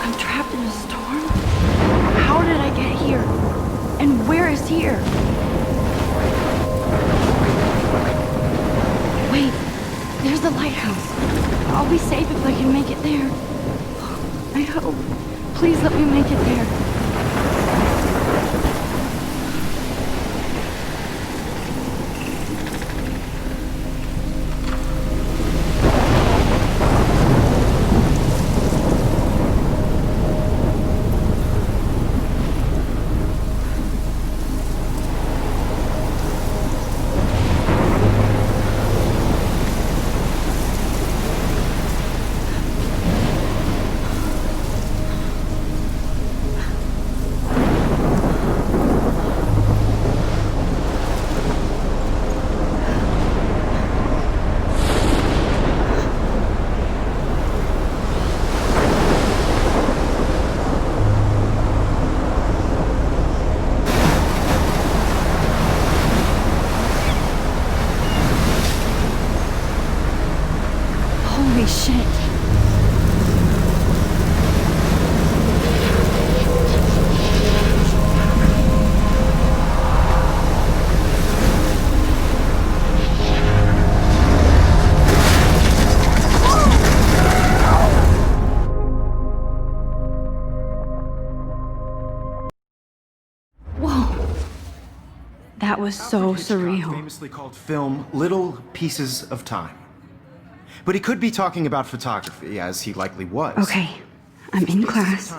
I'm trapped in a storm? How did I get here? And where is here? Wait, there's the lighthouse. I'll be safe if I can make it there. I hope. Please let me make it there. Holy shit. Whoa. That was so surreal. Famously called film Little Pieces of Time. But he could be talking about photography, as he likely was. Okay, I'm in class.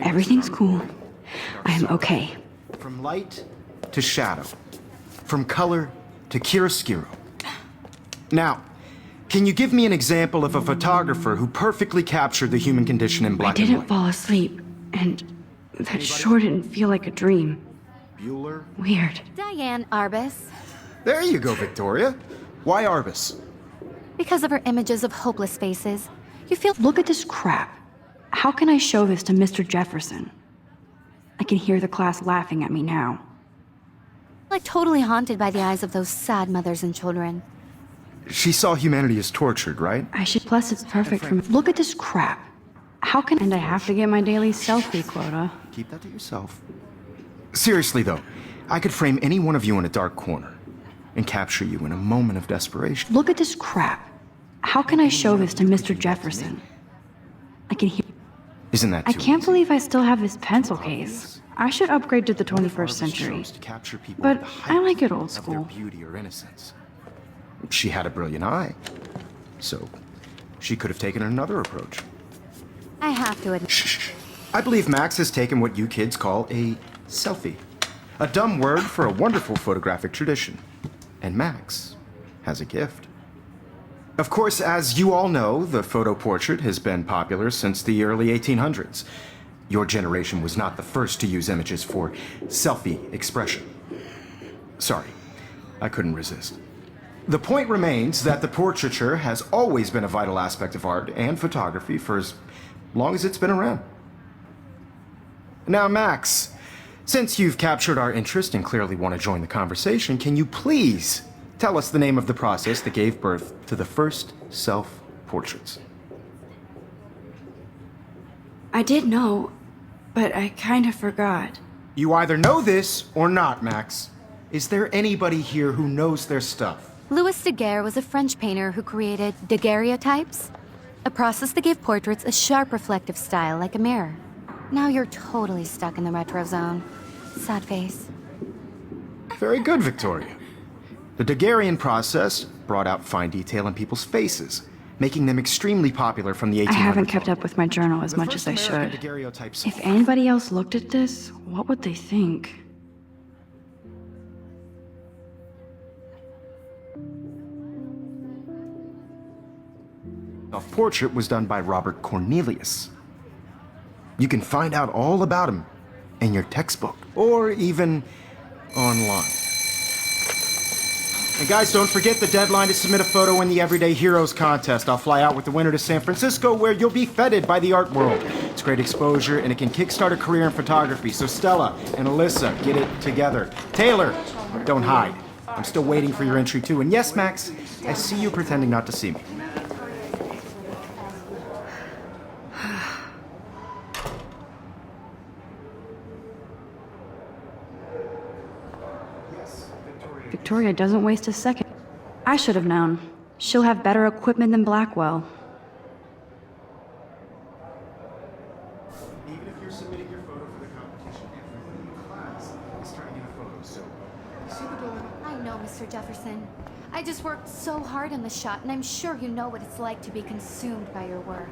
Everything's cool. I'm okay. From light to shadow. From color to chiaroscuro. Now, can you give me an example of a photographer who perfectly captured the human condition in black and I didn't white? fall asleep, and that sure didn't feel like a dream. Bueller? Weird. Diane Arbus. There you go, Victoria. Why Arbus? Because of her images of hopeless faces, you feel— Look at this crap. How can I show this to Mr. Jefferson? I can hear the class laughing at me now. like totally haunted by the eyes of those sad mothers and children. She saw humanity as tortured, right? I should— Plus, it's perfect for me. Look at this crap. How can— And I have to get my daily selfie quota. Keep that to yourself. Seriously, though, I could frame any one of you in a dark corner and capture you in a moment of desperation. Look at this crap. How can I show this to Mr. Jefferson? I can hear— Isn't that I too can't easy? believe I still have this pencil case. I should upgrade to the 21st century. Chose to capture people But at the I like height it old of their school. beauty or innocence. She had a brilliant eye, so she could have taken another approach. I have to admit— Shh. I believe Max has taken what you kids call a selfie. A dumb word for a wonderful photographic tradition. And Max has a gift. Of course, as you all know, the photo portrait has been popular since the early 1800s. Your generation was not the first to use images for selfie expression. Sorry, I couldn't resist. The point remains that the portraiture has always been a vital aspect of art and photography for as long as it's been around. Now, Max, since you've captured our interest and clearly want to join the conversation, can you please tell us the name of the process that gave birth to the first self-portraits? I did know, but I kind of forgot. You either know this or not, Max. Is there anybody here who knows their stuff? Louis Daguerre was a French painter who created daguerreotypes, a process that gave portraits a sharp reflective style like a mirror. Now you're totally stuck in the retro zone. Sad face. Very good, Victoria. The Daguerrean process brought out fine detail in people's faces, making them extremely popular from the 1800s. I haven't kept up with my journal as much as I should. If anybody else looked at this, what would they think? Self-portrait was done by Robert Cornelius. You can find out all about him in your textbook, or even online. And guys, don't forget the deadline to submit a photo in the Everyday Heroes contest. I'll fly out with the winner to San Francisco, where you'll be feted by the art world. It's great exposure, and it can kickstart a career in photography. So Stella and Alyssa, get it together. Taylor, don't hide. I'm still waiting for your entry too. And yes, Max, I see you pretending not to see me. Victoria doesn't waste a second. I should have known. She'll have better equipment than Blackwell. Even if you're submitting your photo for the competition, everyone in class is turning in a photo, so you see the dilemma? I know, Mr. Jefferson. I just worked so hard on the shot, and I'm sure you know what it's like to be consumed by your work.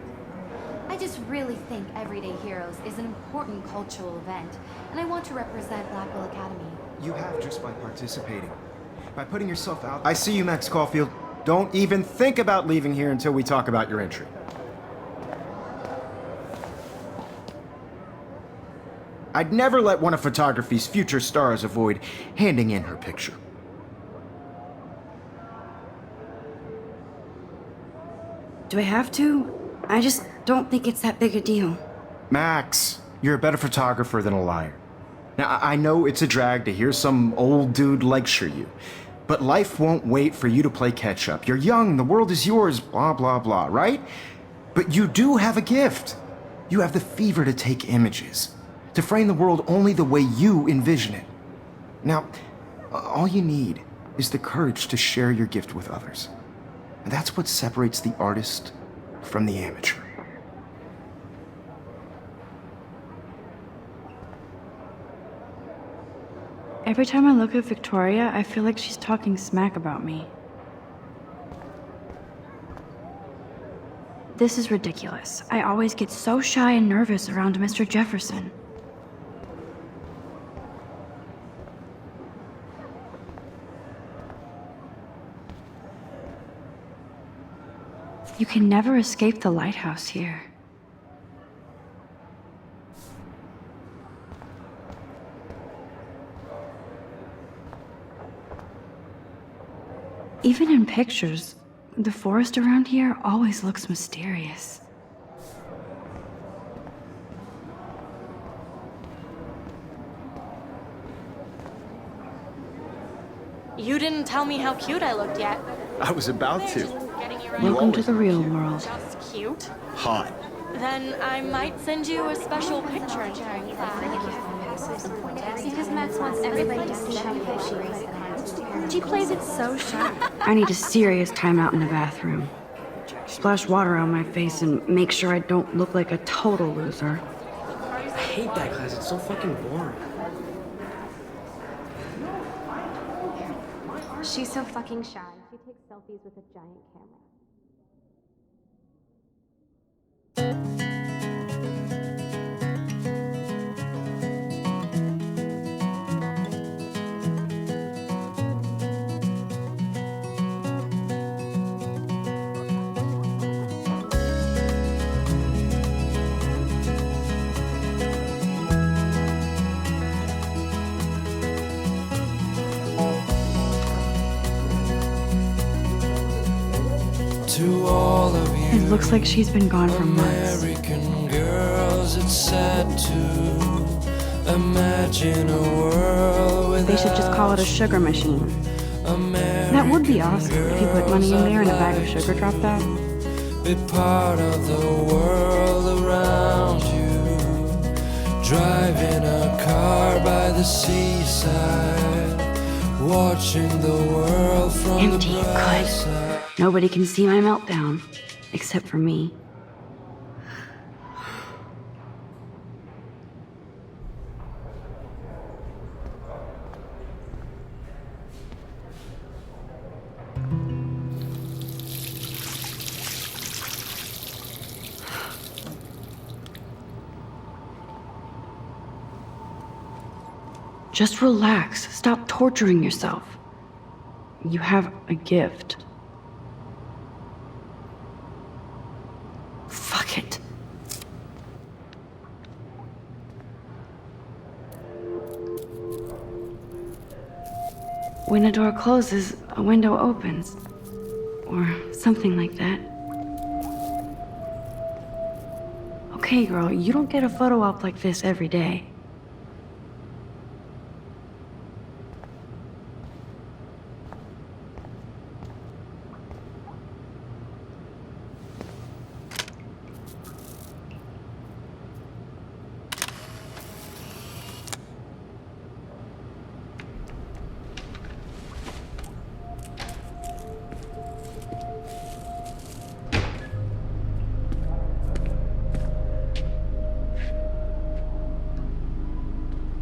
I just really think Everyday Heroes is an important cultural event, and I want to represent Blackwell Academy. You have just by participating. By putting yourself out. I see you, Max Caulfield. Don't even think about leaving here until we talk about your entry. I'd never let one of photography's future stars avoid handing in her picture. Do I have to? I just don't think it's that big a deal. Max, you're a better photographer than a liar. Now, I know it's a drag to hear some old dude lecture you, but life won't wait for you to play catch-up. You're young, the world is yours, blah, blah, blah, right? But you do have a gift. You have the fever to take images, to frame the world only the way you envision it. Now, all you need is the courage to share your gift with others. And that's what separates the artist from the amateur. Every time I look at Victoria, I feel like she's talking smack about me. This is ridiculous. I always get so shy and nervous around Mr. Jefferson. You can never escape the lighthouse here. Even in pictures, the forest around here always looks mysterious. You didn't tell me how cute I looked yet. I was about to. Welcome to the real world. Just cute. Hot. Then I might send you a special picture in time. Because Max wants everybody to see how good she is. She plays it so sharp. I need a serious timeout in the bathroom. Splash water on my face and make sure I don't look like a total loser. I hate that class, it's so fucking boring. She's so fucking shy. She takes selfies with a giant camera. To all of you It looks like she's been gone for months. American girls, it's sad to imagine a world without They should just call it a sugar machine. That would be awesome if you put money in there and a bag of sugar dropped out. be part of the world around you. Driving a car by the seaside, watching the world from Empty, the bright good. side. Nobody can see my meltdown, except for me. Just relax. Stop torturing yourself. You have a gift. Fuck it. When a door closes, a window opens. Or something like that. Okay, girl, you don't get a photo op like this every day.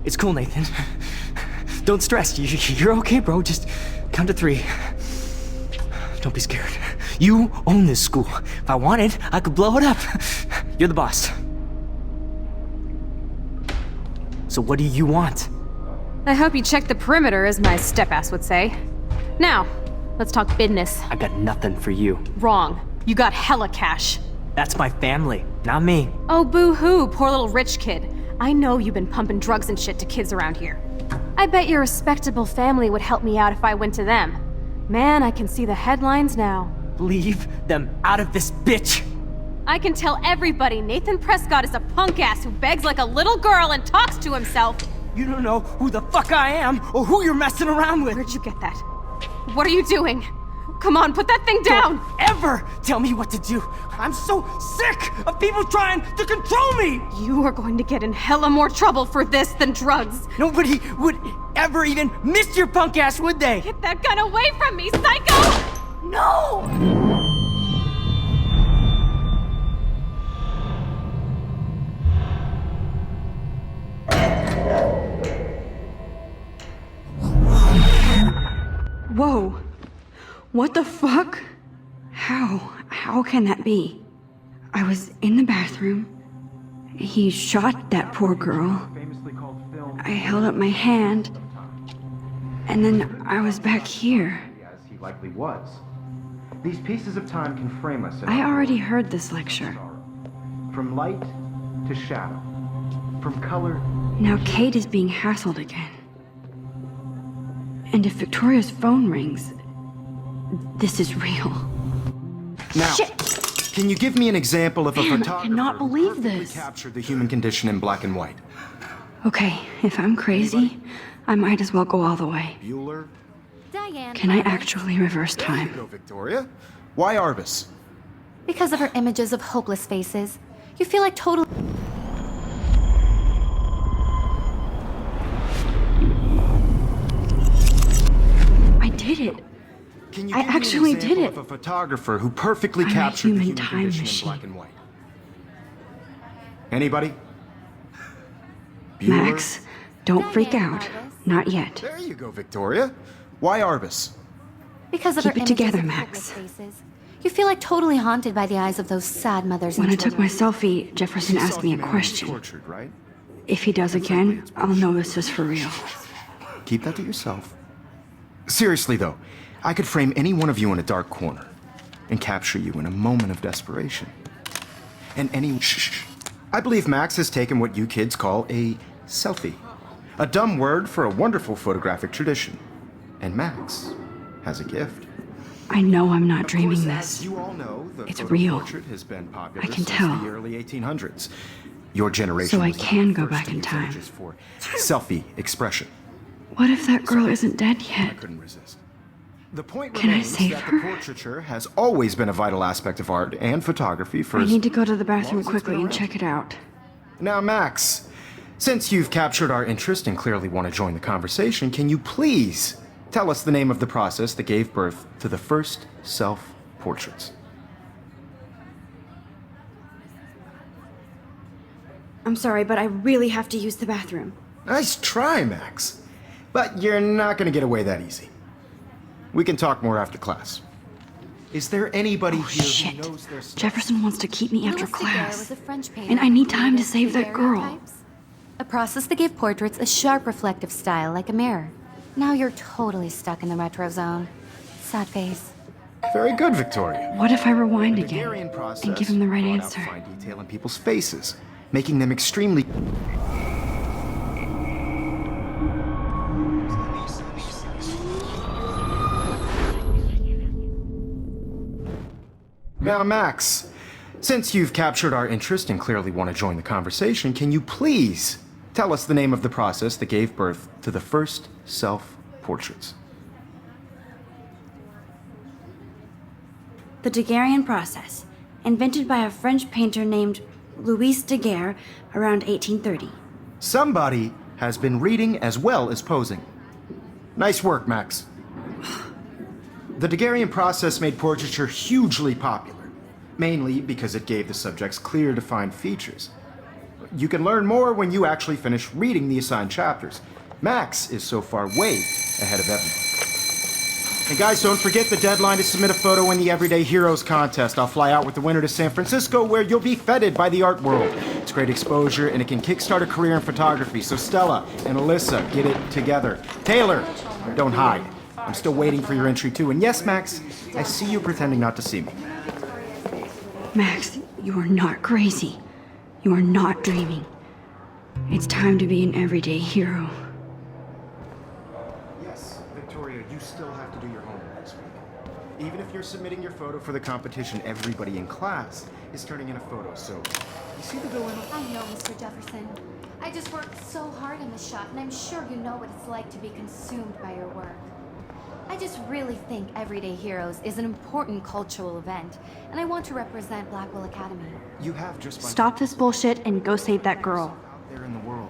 It's cool, Nathan. Don't stress. You're okay, bro. Just count to 3. Don't be scared. You own this school. If I wanted, I could blow it up. You're the boss. So what do you want? I hope you checked the perimeter, as my step-ass would say. Now, let's talk business. I got nothing for you. Wrong. You got hella cash. That's my family, not me. Oh, boo-hoo, poor little rich kid. I know you've been pumping drugs and shit to kids around here. I bet your respectable family would help me out if I went to them. Man, I can see the headlines now. Leave them out of this bitch! I can tell everybody Nathan Prescott is a punk ass who begs like a little girl and talks to himself. You don't know who the fuck I am or who you're messing around with. Where'd you get that? What are you doing? Come on, put that thing down! Don't ever tell me what to do. I'm so sick of people trying to control me! You are going to get in hella more trouble for this than drugs. Nobody would ever even miss your punk ass, would they? Get that gun away from me, psycho! No! Whoa. What the fuck? How can that be? I was in the bathroom. He shot that poor girl. I held up my hand. And then I was back here. As he likely was. These pieces of time can frame us. I already heard this lecture. From light to shadow. From color. Now Kate is being hassled again. And if Victoria's phone rings, this is real. Now, Shit! Can you give me an example of a Man, I photographer cannot who believe perfectly this. captured the human condition in black and white? Okay, if I'm crazy, I might as well go all the way. Bueller? Diane. Can I actually reverse There you time? go, Victoria. Why Arbus? Because of her images of hopeless faces, you feel like total. I did it. Can you I give me an actually did example it. of a photographer who perfectly I'm a captured the human human time condition machine. in black and white? Anybody? Bueller? Max, don't freak out. Not yet. There you go, Victoria. Why Arbus? Because of Keep her it images together, of Max. hopeless faces, you feel like totally haunted by the eyes of those sad mothers When I and took my children. selfie, Jefferson You saw asked me a humanity question. Tortured, right? If he does again, I'll know this is for real. Keep that to yourself. Seriously, though, I could frame any one of you in a dark corner and capture you in a moment of desperation. And any... Shh. I believe Max has taken what you kids call a selfie. A dumb word for a wonderful photographic tradition. And Max has a gift. I know I'm not Of dreaming course, this. as you all know, the It's photo real. portrait has been popular I can since tell. the early 1800s. Your generation So I was the can go first back to in use time. images for selfie expression. What if that girl isn't dead I yet? couldn't resist. The point Can I remains save that her? the portraiture has always been a vital aspect of art and photography for I as need to go to the long bathroom as it's quickly been and around. check it out. Now, Max, since you've captured our interest and clearly want to join the conversation, can you please tell us the name of the process that gave birth to the first self-portraits? I'm sorry, but I really have to use the bathroom. Nice try, Max. But you're not going to get away that easy. We can talk more after class. Is there anybody Oh, here shit. who knows their stuff? Jefferson wants to keep me after Louis Daguerre class. was a French painter And I need who time to created save that girl. daguerreotypes, a process that gave portraits a sharp reflective style like a mirror. Now you're totally stuck in the retro zone. Sad face. Very good, Victoria. What if I rewind The again Daguerrean process and give him the right brought out answer? fine detail in people's faces, making them extremely. Now, Max, since you've captured our interest and clearly want to join the conversation, can you please tell us the name of the process that gave birth to the first self-portraits? The Daguerrean process, invented by a French painter named Louis Daguerre around 1830. Somebody has been reading as well as posing. Nice work, Max. The Daguerrean process made portraiture hugely popular, mainly because it gave the subjects clear, defined features. you can learn more when you actually finish reading the assigned chapters. Max is so far way ahead of everybody. And guys, don't forget the deadline to submit a photo in the Everyday Heroes contest. I'll fly out with the winner to San Francisco, where you'll be feted by the art world. It's great exposure, and it can kickstart a career in photography. So Stella and Alyssa, get it together. Taylor, don't hide. I'm still waiting for your entry too. And yes, Max, I see you pretending not to see me. Max, you are not crazy. You are not dreaming. It's time to be an everyday hero. Yes, Victoria, you still have to do your homework this week. Even if you're submitting your photo for the competition, everybody in class is turning in a photo, so you see the dilemma? I know, Mr. Jefferson. I just worked so hard on this shot, and I'm sure you know what it's like to be consumed by your work. I just really think Everyday Heroes is an important cultural event, and I want to represent Blackwell Academy. You have just Stop this bullshit and go save that girl. out there in the world.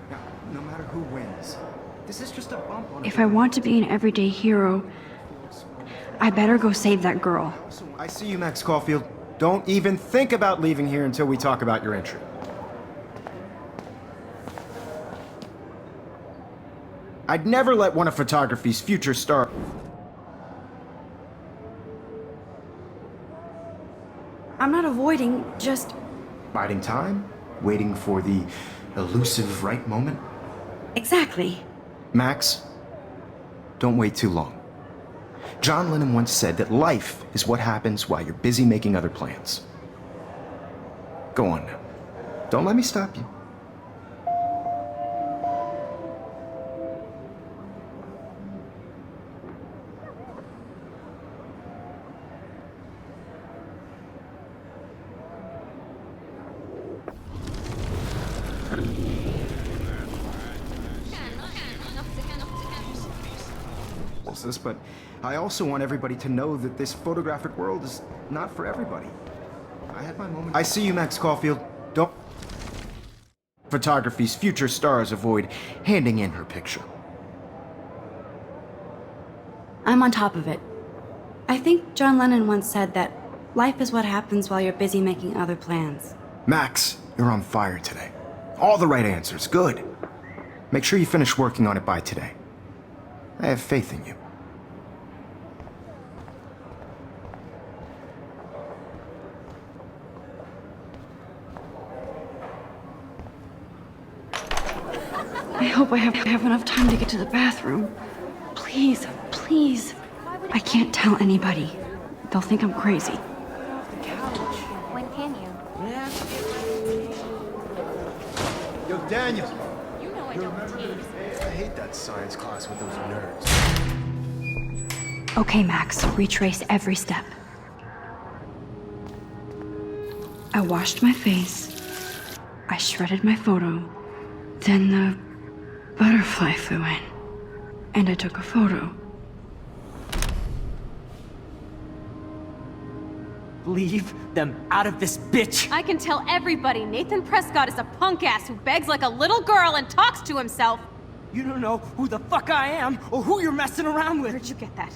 Now, no matter who wins, this is just a bump on If I want to be an everyday hero, I better go save that girl. I see you, Max Caulfield. Don't even think about leaving here until we talk about your entry. I'd never let one of photography's future stars. I'm not avoiding, just. Biding time, waiting for the elusive right moment. Exactly. Max, don't wait too long. John Lennon once said that life is what happens while you're busy making other plans. Go on now. Don't let me stop you. This, but I also want everybody to know that this photographic world is not for everybody. I had my moment. I see you, Max Caulfield. Don't. Photography's future stars avoid handing in her picture. I'm on top of it. I think John Lennon once said that life is what happens while you're busy making other plans. Max, you're on fire today. All the right answers. Good. Make sure you finish working on it by today. I have faith in you. I hope I have enough time to get to the bathroom. Please, please. I can't tell anybody. They'll think I'm crazy. When can you? Yo, Daniel. You know I don't tease. I hate that science class with those nerds. Okay, Max, retrace every step. I washed my face. I shredded my photo. Then the butterfly flew in. And I took a photo. Leave them out of this bitch! I can tell everybody Nathan Prescott is a punk ass who begs like a little girl and talks to himself. You don't know who the fuck I am or who you're messing around with. Where'd you get that?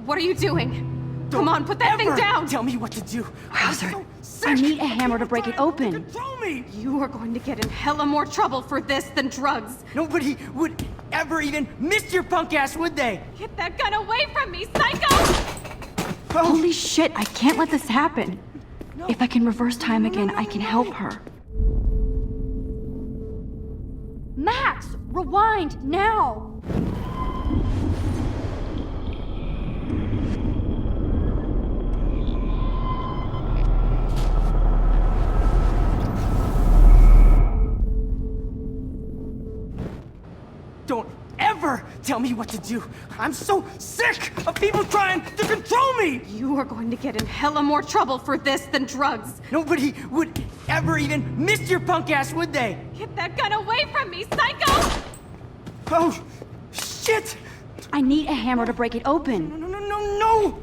What are you doing? Come on, put that thing down! Tell me what to do. Wowzer, I'm so I sick need a of hammer to people break it trying open. to Control me! You are going to get in hella more trouble for this than drugs. Nobody would ever even miss your punk ass, would they? Get that gun away from me, psycho! Holy shit, I can't let this happen. If I can reverse time again, I can help her. Max, rewind now! Don't ever tell me what to do. I'm so sick of people trying to control me! You are going to get in hella more trouble for this than drugs. Nobody would ever even miss your punk ass, would they? Get that gun away from me, psycho! Oh, shit! I need a hammer to break it open. No, no, no, no, no!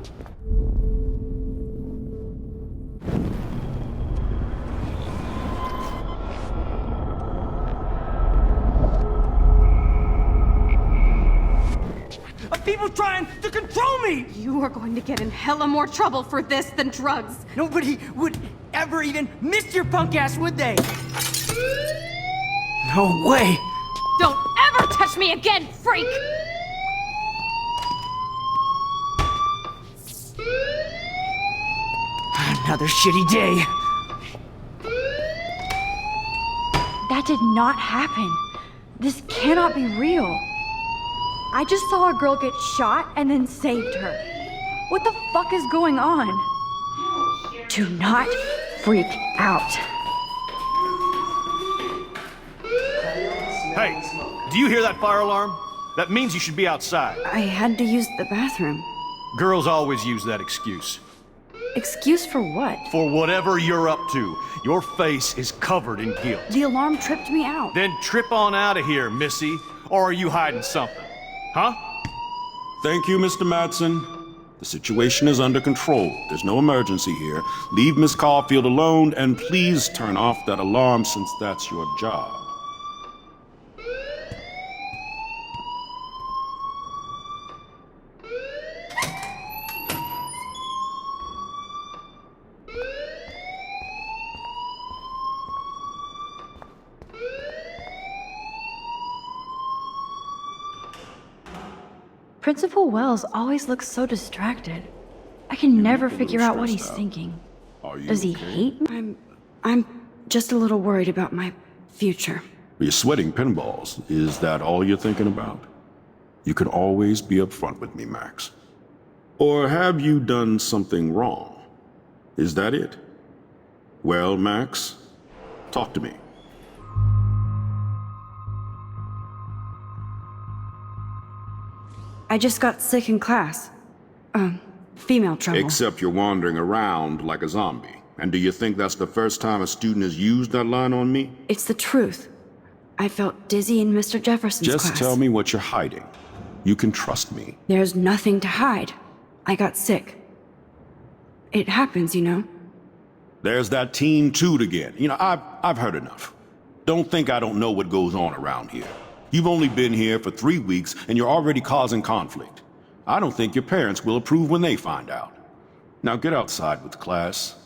Of people trying to control me! You are going to get in hella more trouble for this than drugs. Nobody would ever even miss your punk ass, would they? No way! Don't ever touch me again, freak! Another shitty day. That did not happen. This cannot be real. I just saw a girl get shot and then saved her. What the fuck is going on? Do not freak out. Hey, do you hear that fire alarm? That means you should be outside. I had to use the bathroom. Girls always use that excuse. Excuse for what? For whatever you're up to, your face is covered in guilt. The alarm tripped me out. Then trip on out of here, Missy. Or are you hiding something? Huh? Thank you, Mr. Madsen. The situation is under control. There's no emergency here. Leave Miss Caulfield alone, and please turn off that alarm since that's your job. Principal Wells always looks so distracted. I can never figure out what he's thinking. Does he hate me? I'm just a little worried about my future. You're sweating pinballs. Is that all you're thinking about? You can always be upfront with me, Max. Or have you done something wrong? Is that it? Well, Max, talk to me. I just got sick in class. Female trouble. Except you're wandering around like a zombie. And do you think that's the first time a student has used that line on me? It's the truth. I felt dizzy in Mr. Jefferson's class. Just tell me what you're hiding. You can trust me. There's nothing to hide. I got sick. It happens, you know. There's that teen toot again. You know, I've heard enough. Don't think I don't know what goes on around here. You've only been here for 3 weeks, and you're already causing conflict. I don't think your parents will approve when they find out. Now get outside with class.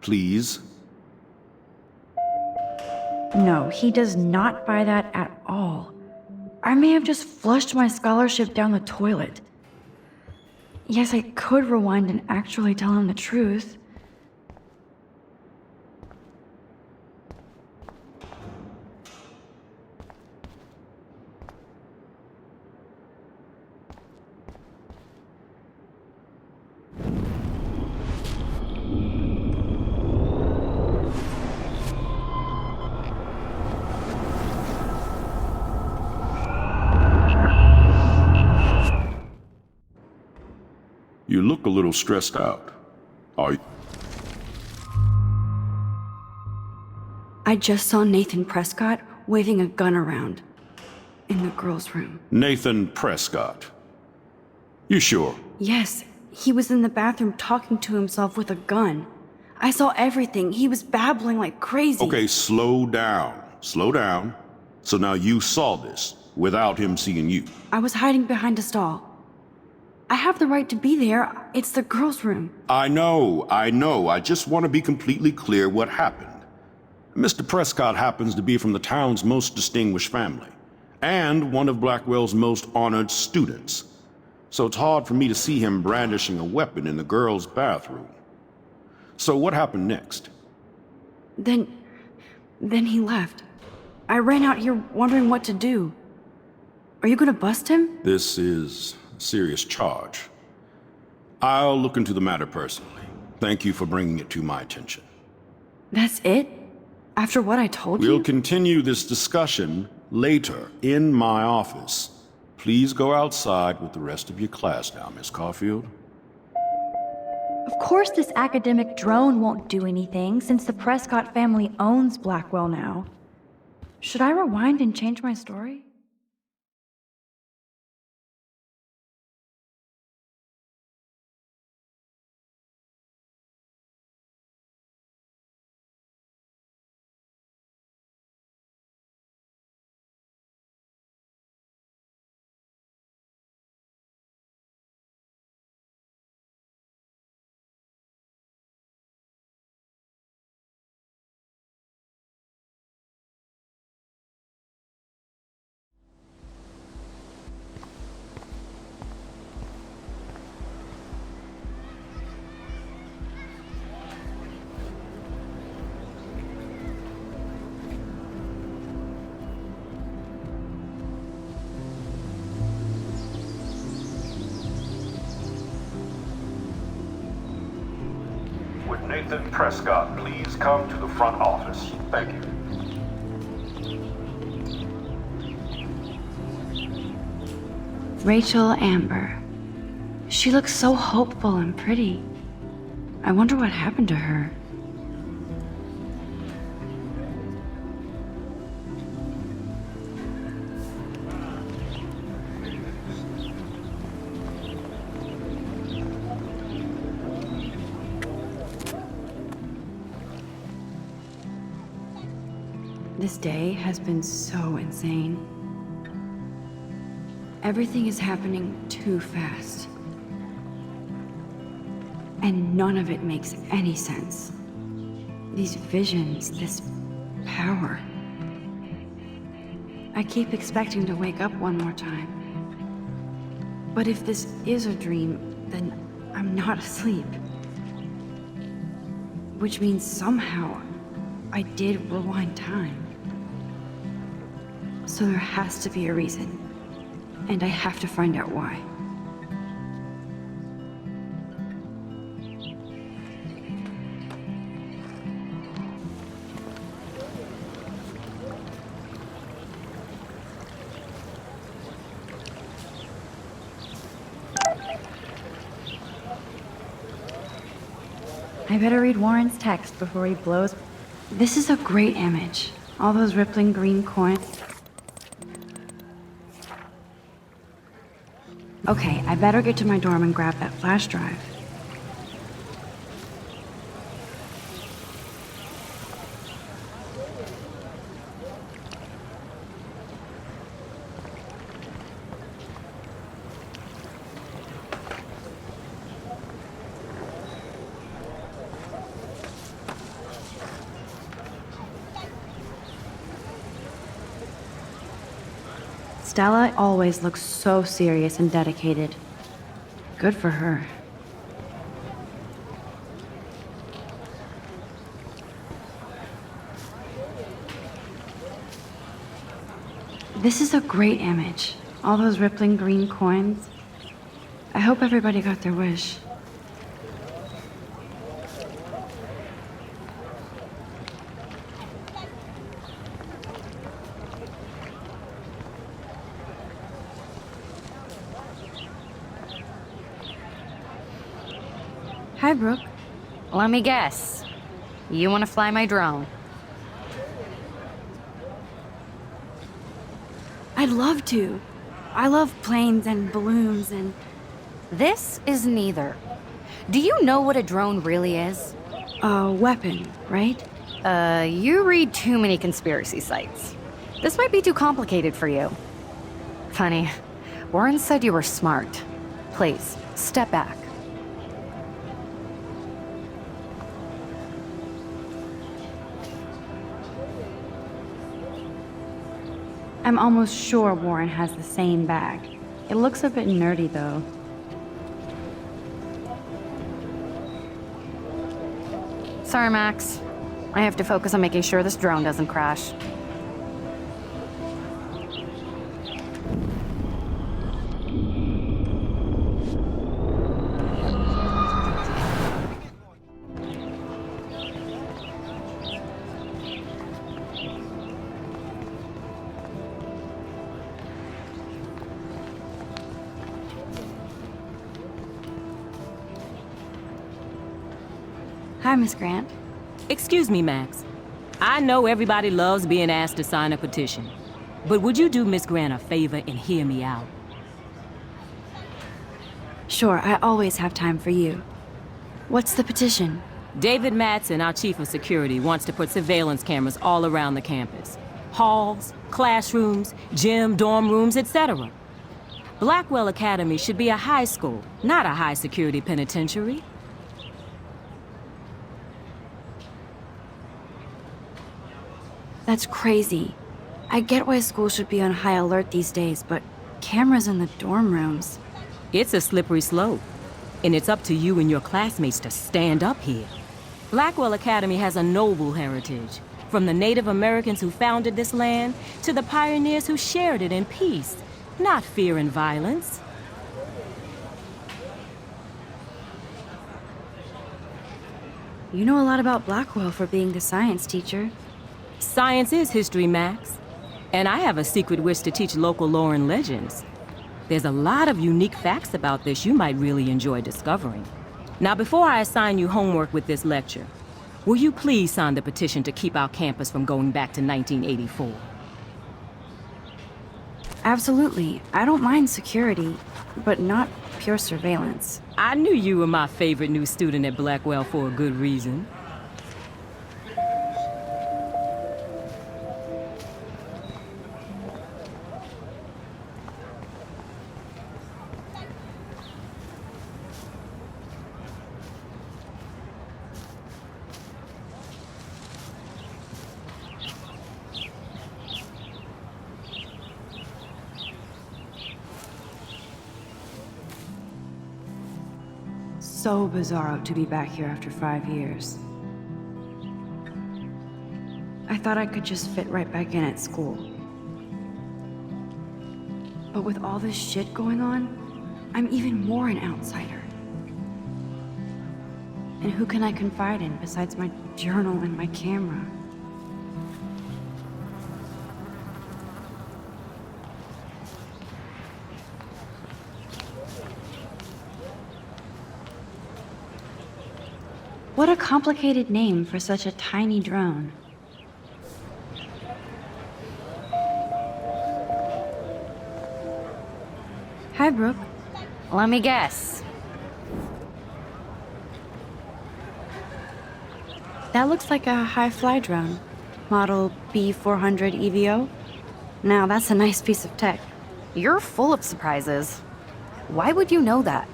Please. No, he does not buy that at all. I may have just flushed my scholarship down the toilet. Yes, I could rewind and actually tell him the truth. You look a little stressed out. Are you? I just saw Nathan Prescott waving a gun around in the girls' room. Nathan Prescott. You sure? Yes, he was in the bathroom talking to himself with a gun. I saw everything. He was babbling like crazy. Okay, slow down. Slow down. So now you saw this without him seeing you. I was hiding behind a stall. I have the right to be there. It's the girls' room. I know. I just want to be completely clear what happened. Mr. Prescott happens to be from the town's most distinguished family, and one of Blackwell's most honored students. So it's hard for me to see him brandishing a weapon in the girls' bathroom. So what happened next? Then he left. I ran out here wondering what to do. Are you gonna bust him? This is a serious charge. I'll look into the matter personally. Thank you for bringing it to my attention. That's it? After what I told you? We'll continue this discussion later in my office. Please go outside with the rest of your class now, Miss Caulfield. Of course this academic drone won't do anything since the Prescott family owns Blackwell now. Should I rewind and change my story? Ethan Prescott, please come to the front office. Thank you. Rachel Amber. She looks so hopeful and pretty. I wonder what happened to her. This day has been so insane. Everything is happening too fast. And none of it makes any sense. These visions, this power. I keep expecting to wake up one more time. But if this is a dream, then I'm not asleep. Which means somehow I did rewind time. So there has to be a reason. And I have to find out why. I better read Warren's text before he blows. This is a great image. All those rippling green coins. Okay, I better get to my dorm and grab that flash drive. Stella always looks so serious and dedicated. Good for her. This is a great image. All those rippling green coins. I hope everybody got their wish. Hi, Brooke. Let me guess. You want to fly my drone? I'd love to. I love planes and balloons and... This is neither. Do you know what a drone really is? A weapon, right? You read too many conspiracy sites. This might be too complicated for you. Funny. Warren said you were smart. Please, step back. I'm almost sure Warren has the same bag. It looks a bit nerdy, though. Sorry, Max. I have to focus on making sure this drone doesn't crash. Hi, Miss Grant. Excuse me, Max. I know everybody loves being asked to sign a petition. But would you do Miss Grant a favor and hear me out? Sure, I always have time for you. What's the petition? David Mattson, our chief of security, wants to put surveillance cameras all around the campus. Halls, classrooms, gym, dorm rooms, etc. Blackwell Academy should be a high school, not a high-security penitentiary. That's crazy. I get why schools should be on high alert these days, but cameras in the dorm rooms. It's a slippery slope, and it's up to you and your classmates to stand up here. Blackwell Academy has a noble heritage, from the Native Americans who founded this land to the pioneers who shared it in peace, not fear and violence. You know a lot about Blackwell for being the science teacher. Science is history, Max. And I have a secret wish to teach local lore and legends. There's a lot of unique facts about this you might really enjoy discovering. Now, before I assign you homework with this lecture, will you please sign the petition to keep our campus from going back to 1984? Absolutely. I don't mind security, but not pure surveillance. I knew you were my favorite new student at Blackwell for a good reason. So bizarro to be back here after 5 years. I thought I could just fit right back in at school. But with all this shit going on, I'm even more an outsider. And who can I confide in besides my journal and my camera? What a complicated name for such a tiny drone. Hi, Brooke. Let me guess. That looks like a high-fly drone. Model B400 EVO. Now, that's a nice piece of tech. You're full of surprises. Why would you know that?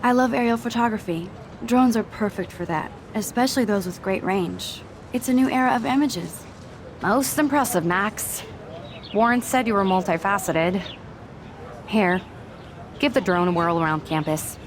I love aerial photography. Drones are perfect for that, especially those with great range. It's a new era of images. Most impressive, Max. Warren said you were multifaceted. Here, give the drone a whirl around campus.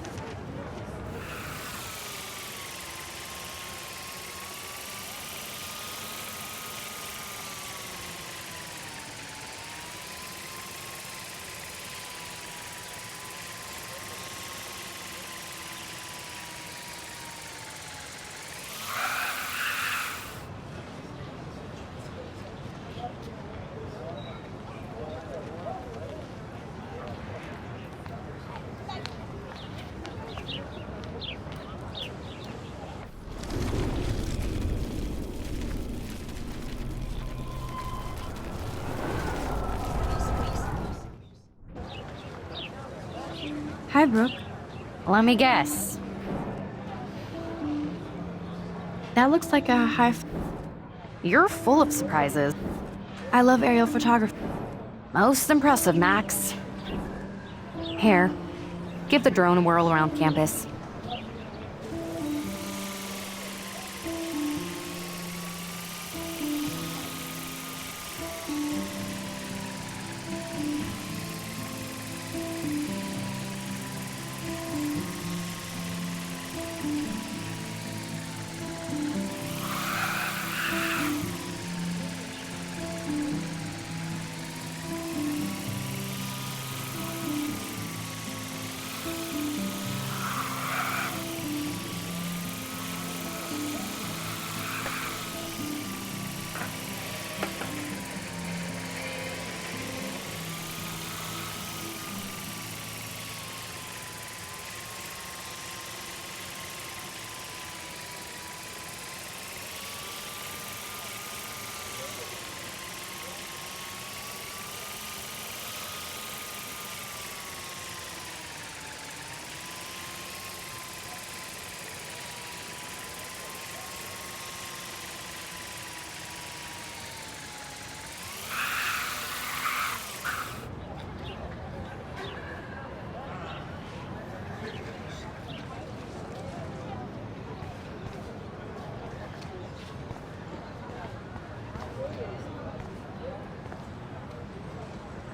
Hi, Brooke. Let me guess. That looks like a You're full of surprises. I love aerial photography. Most impressive, Max. Here, give the drone a whirl around campus.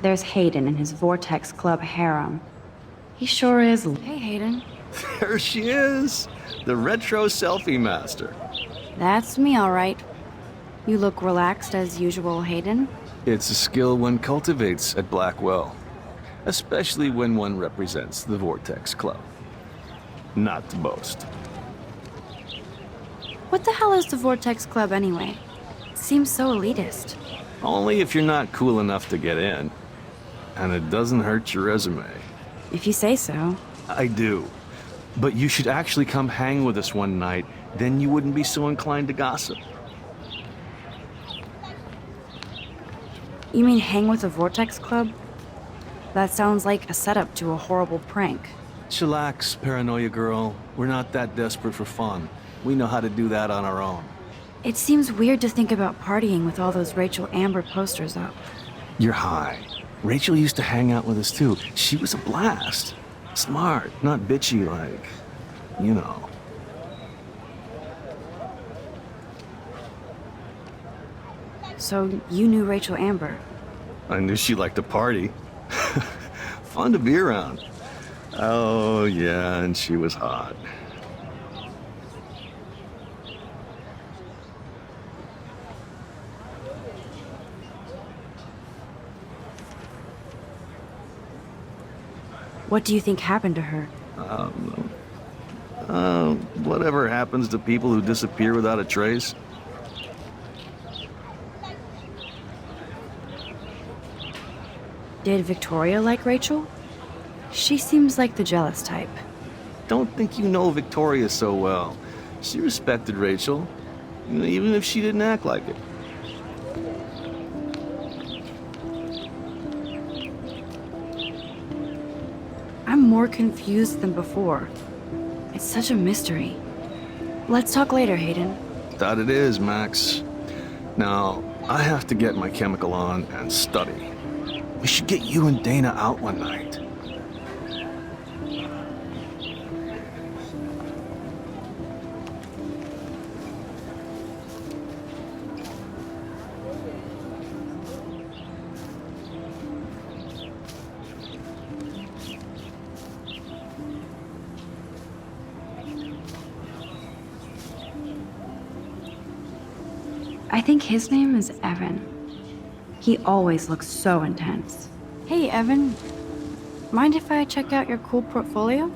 There's Hayden and his Vortex Club harem. He sure is. Hey, Hayden. There she is, the retro selfie master. That's me, all right. You look relaxed as usual, Hayden. It's a skill one cultivates at Blackwell, especially when one represents the Vortex Club. Not to boast. What the hell is the Vortex Club anyway? It seems so elitist. Only if you're not cool enough to get in. And it doesn't hurt your resume. If you say so. I do. But you should actually come hang with us one night, then you wouldn't be so inclined to gossip. You mean hang with the Vortex Club? That sounds like a setup to a horrible prank. Chillax, paranoia girl. We're not that desperate for fun. We know how to do that on our own. It seems weird to think about partying with all those Rachel Amber posters up. You're high. Rachel used to hang out with us too. She was a blast. Smart, not bitchy like, you know. So you knew Rachel Amber? I knew she liked to party. Fun to be around. Oh, yeah, and she was hot. What do you think happened to her? Whatever happens to people who disappear without a trace. Did Victoria like Rachel? She seems like the jealous type. Don't think you know Victoria so well. She respected Rachel, even if she didn't act like it. I'm more confused than before. It's such a mystery. Let's talk later, Hayden. That it is, Max. Now, I have to get my chemical on and study. We should get you and Dana out one night. I think his name is Evan. He always looks so intense. Hey, Evan. Mind if I check out your cool portfolio?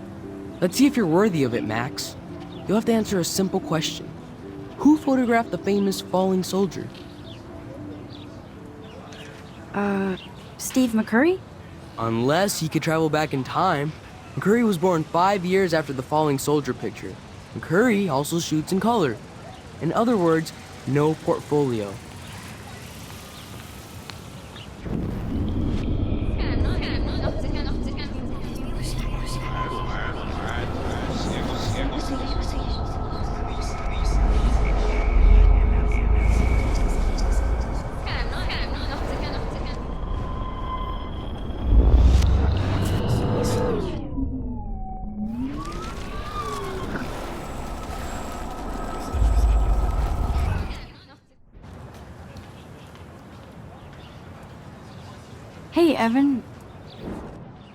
Let's see if you're worthy of it, Max. You'll have to answer a simple question. Who photographed the famous falling soldier? Steve McCurry? Unless he could travel back in time. McCurry was born 5 years after the falling soldier picture. McCurry also shoots in color. In other words, no portfolio. Hey, Evan.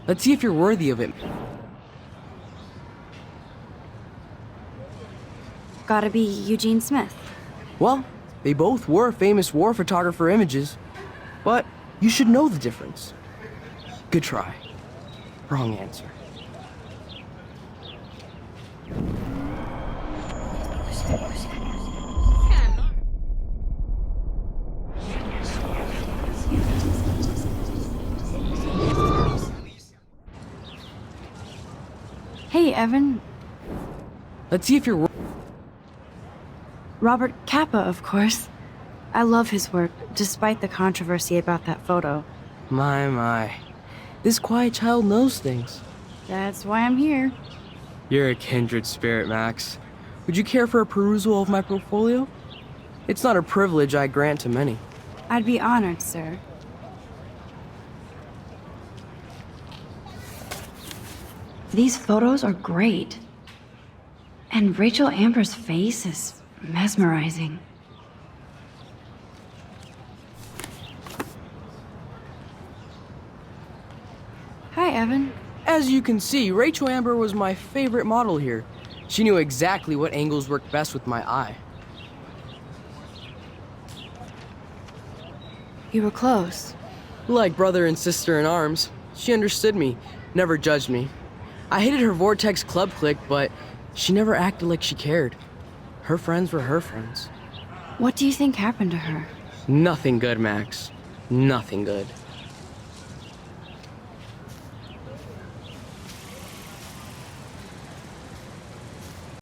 Let's see if you're worthy of it. Gotta be Eugene Smith. Well, they both were famous war photographer images, but you should know the difference. Good try. Wrong answer. Hey, Evan. Let's see if you're... Robert Capa, of course. I love his work, despite the controversy about that photo. My. This quiet child knows things. That's why I'm here. You're a kindred spirit, Max. Would you care for a perusal of my portfolio? It's not a privilege I grant to many. I'd be honored, sir. These photos are great. And Rachel Amber's face is mesmerizing. Hi, Evan. As you can see, Rachel Amber was my favorite model here. She knew exactly what angles worked best with my eye. You were close. Like brother and sister in arms. She understood me, never judged me. I hated her Vortex Club clique, but she never acted like she cared. Her friends were her friends. What do you think happened to her? Nothing good, Max. Nothing good.